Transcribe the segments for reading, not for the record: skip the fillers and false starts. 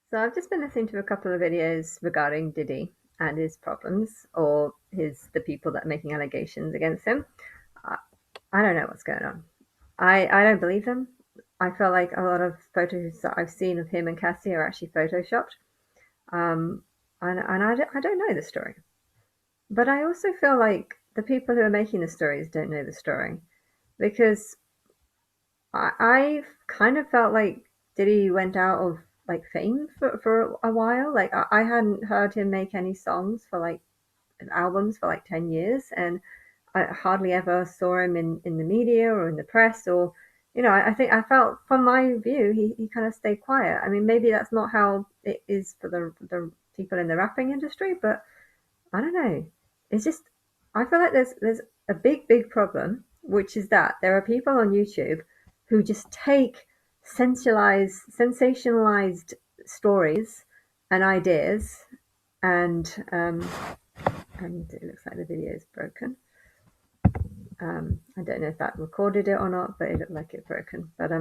So I've just been listening to a couple of videos regarding Diddy and his problems, or the people that are making allegations against him. I, I don't know what's going on. I don't believe them. I feel like a lot of photos that I've seen of him and Cassie are actually photoshopped. Um, and I don't know the story. But I also feel like the people who are making the stories don't know the story because I've kind of felt like Diddy went out of like fame for a while. Like I hadn't heard him make any songs for like albums for like 10 years, and I hardly ever saw him in the media or in the press or I think I felt from my view he kind of stayed quiet. I mean, maybe that's not how it is for the people in the rapping industry, but I don't know. It's just I feel like there's a big problem, which is that there are people on YouTube who just take sensationalized stories and ideas, and it looks like the video is broken. I don't know if that recorded it or not, but it looked like it broken. But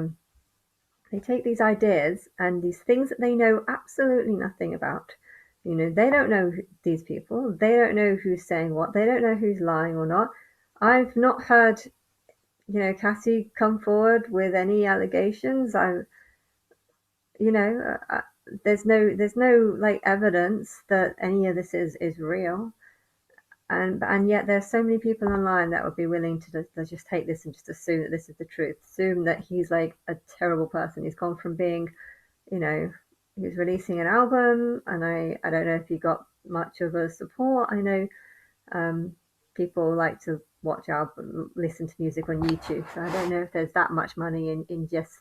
they take these ideas and these things that they know absolutely nothing about. They don't know these people. They don't know who's saying what. They don't know who's lying or not. I've not heard, Cassie come forward with any allegations. You know, there's no like evidence that any of this is real. And yet there's so many people online that would be willing to just take this and just assume that this is the truth, assume that he's like a terrible person. He's gone from being, you know, he was releasing an album, and I don't know if he got much of a support. I know um, people like to watch album, listen to music on YouTube, so I don't know if there's that much money in just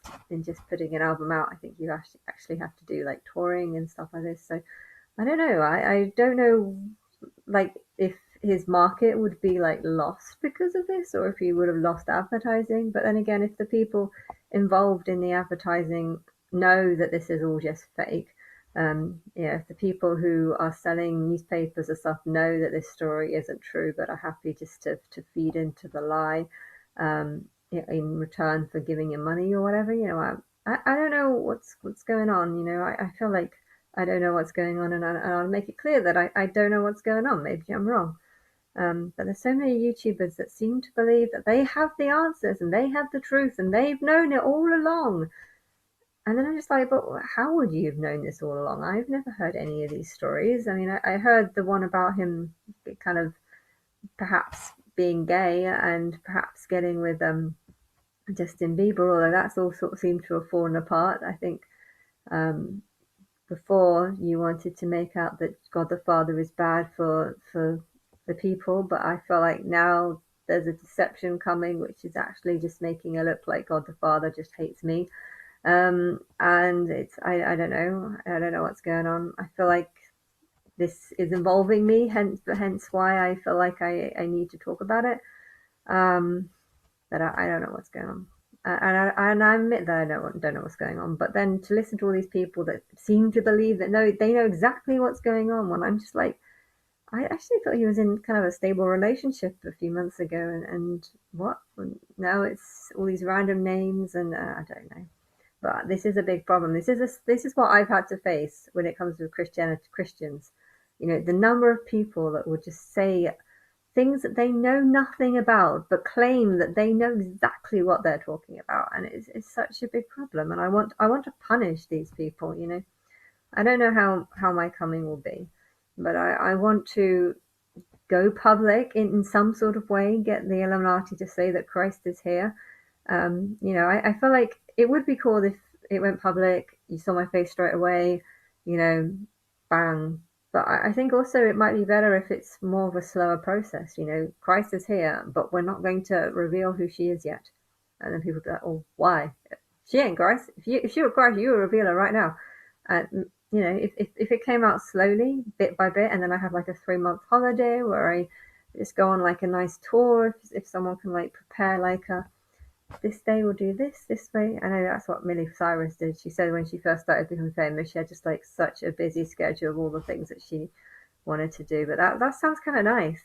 putting an album out. I think you actually have to do like touring and stuff like this. So I don't know. I don't know like if his market would be like lost because of this, or if he would have lost advertising. But then again, if the people involved in the advertising know that this is all just fake, if the people who are selling newspapers and stuff know that this story isn't true, but are happy just to feed into the lie, in return for giving him money or whatever, I don't know what's going on. I feel like I don't know what's going on, and I'll make it clear that I don't know what's going on. Maybe I'm wrong. But there's so many YouTubers that seem to believe that they have the answers and they have the truth and they've known it all along. And then I'm just like, but how would you have known this all along? I've never heard any of these stories. I mean, I heard the one about him kind of perhaps being gay and perhaps getting with Justin Bieber, although that's all sort of seemed to have fallen apart. I think um, before you wanted to make out that God the Father is bad for the people, but I feel like now there's a deception coming, which is actually just making it look like God the Father just hates me. And I don't know. I don't know what's going on. I feel like this is involving me, hence why I feel like I need to talk about it. Um, but I don't know what's going on. And I admit that I don't know what's going on. But then to listen to all these people that seem to believe that no, they know exactly what's going on, when I'm just like, I actually thought he was in kind of a stable relationship a few months ago, and what? Now it's all these random names, and I don't know. But this is a big problem. This is what I've had to face when it comes to Christians. The number of people that would just say things that they know nothing about, but claim that they know exactly what they're talking about, and it's such a big problem. And I want to punish these people. I don't know how my coming will be, but I want to go public in some sort of way, get the Illuminati to say that Christ is here. I feel like it would be cool if it went public, you saw my face straight away, you know, bang. But I think also it might be better if it's more of a slower process. Christ is here, but we're not going to reveal who she is yet. And then people go, oh, why? She ain't Christ. If she were Christ, you would reveal her right now. And if it came out slowly, bit by bit, and then I have like a 3-month holiday where I just go on like a nice tour, if someone can like prepare like a this day we'll do this way. I know that's what Miley Cyrus did. She said when she first started becoming famous, she had just like such a busy schedule of all the things that she wanted to do. But that sounds kind of nice,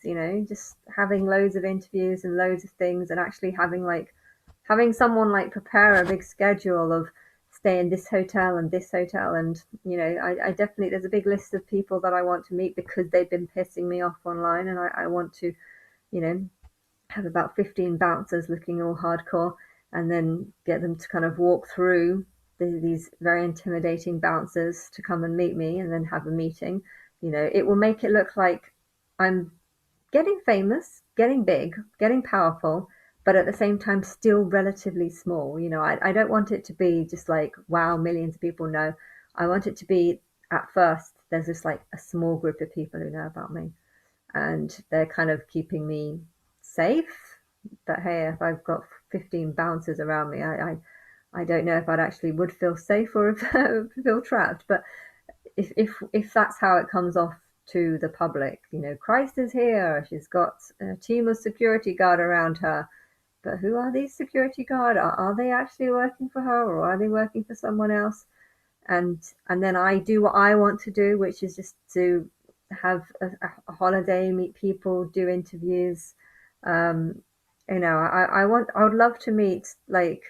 just having loads of interviews and loads of things, and actually having someone like prepare a big schedule of stay in this hotel and this hotel, and I definitely, there's a big list of people that I want to meet because they've been pissing me off online, and I want to you know have about 15 bouncers looking all hardcore, and then get them to kind of walk through these very intimidating bouncers to come and meet me, and then have a meeting. It will make it look like I'm getting famous, getting big, getting powerful, but at the same time still relatively small. I don't want it to be just like, wow, millions of people know. I want it to be, at first, there's just like a small group of people who know about me, and they're kind of keeping me safe. But hey, if I've got 15 bouncers around me, I don't know if I'd actually would feel safe or if I would feel trapped. But if that's how it comes off to the public, Christ is here, she's got a team of security guard around her, but who are these security guard? Are they actually working for her, or are they working for someone else? And then I do what I want to do, which is just to have a holiday, meet people, do interviews. Um, I would love to meet, like,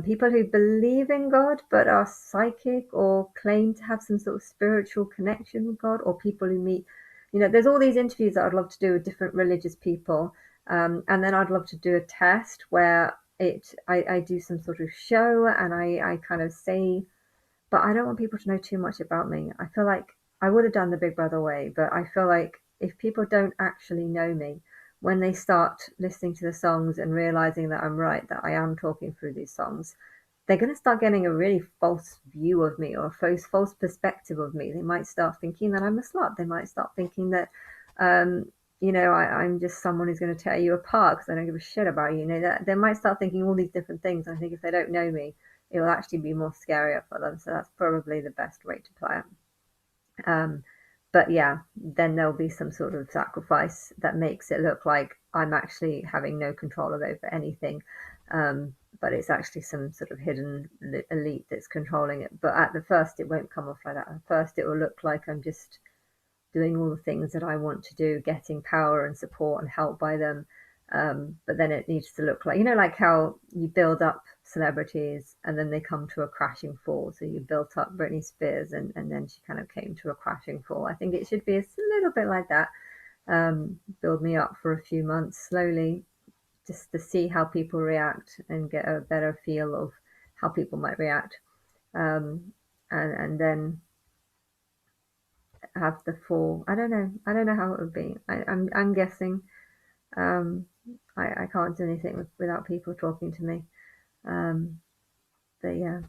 people who believe in God but are psychic or claim to have some sort of spiritual connection with God, or people who meet, there's all these interviews that I'd love to do with different religious people. And then I'd love to do a test where I do some sort of show, and I kind of say, but I don't want people to know too much about me. I feel like I would have done the Big Brother way, but I feel like if people don't actually know me, when they start listening to the songs and realizing that I'm right, that I am talking through these songs, they're going to start getting a really false view of me, or a false perspective of me. They might start thinking that I'm a slut. They might start thinking that, I'm just someone who's going to tear you apart because I don't give a shit about you. That they might start thinking all these different things. I think if they don't know me, it will actually be more scarier for them. So that's probably the best way to play it. But yeah, then there'll be some sort of sacrifice that makes it look like I'm actually having no control over anything. But it's actually some sort of hidden elite that's controlling it. But at the first, it won't come off like that. At first, it will look like I'm just doing all the things that I want to do, getting power and support and help by them. But then it needs to look like, like how you build up celebrities and then they come to a crashing fall. So you built up Britney Spears, and then she kind of came to a crashing fall. I think it should be a little bit like that. Build me up for a few months slowly, just to see how people react and get a better feel of how people might react. And then have the full, I don't know. I don't know how it would be. I'm guessing. Um, I can't do anything without people talking to me. But yeah,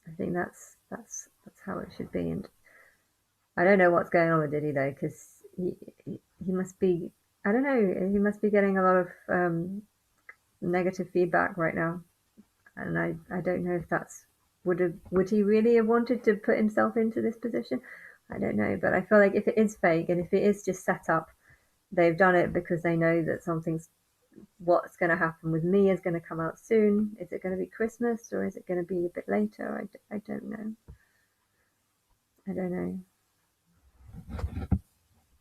I think that's how it should be. And I don't know what's going on with Diddy though, because he must be, I don't know, he must be getting a lot of negative feedback right now, and I don't know if that's would he really have wanted to put himself into this position? I don't know, but I feel like if it is fake and if it is just set up, they've done it because they know that what's going to happen with me is going to come out soon. Is it going to be Christmas, or is it going to be a bit later? I don't know. I don't know.